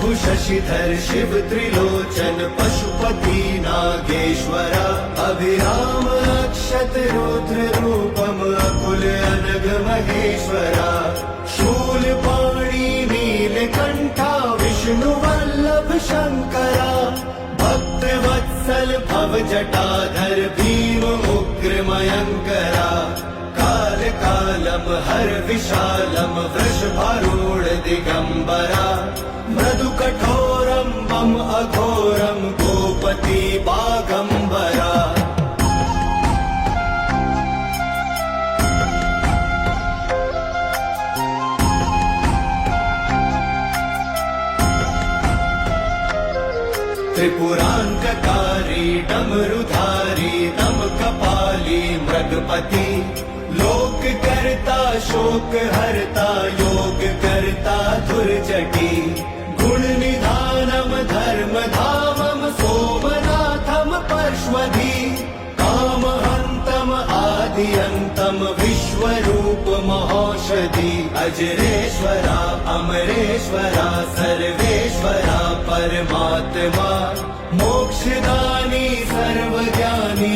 शंभु शशिधर शिव त्रिलोचन पशुपति नागेश्वरा अभिराम अक्षत रुद्र रूपम अकुल अनघ महेश्वरा शूलपाणि नीलकंठा विष्णु वल्लभ शंकरा भक्त वत्सल भव जटाधर भीम उग्र मयंकरा काल कालम हर विशालम वृषभारूढ़ दिगंबरा मृदु कठोरम मम अघोरम गोपति बागंबरा त्रिपुरांककारी डमरुधारी दम कपाली मृगपति लोक करता शोक हरता योग करता दुर्जटी गुण निधानम धर्म धामम सोमनाथम परश्वधी काम हंतम आदि अंतम विश्वरूप महौषधि अजरेश्वरा अमरेश्वरा सर्वेश्वरा परमात्मा मोक्षदानी सर्वज्ञानी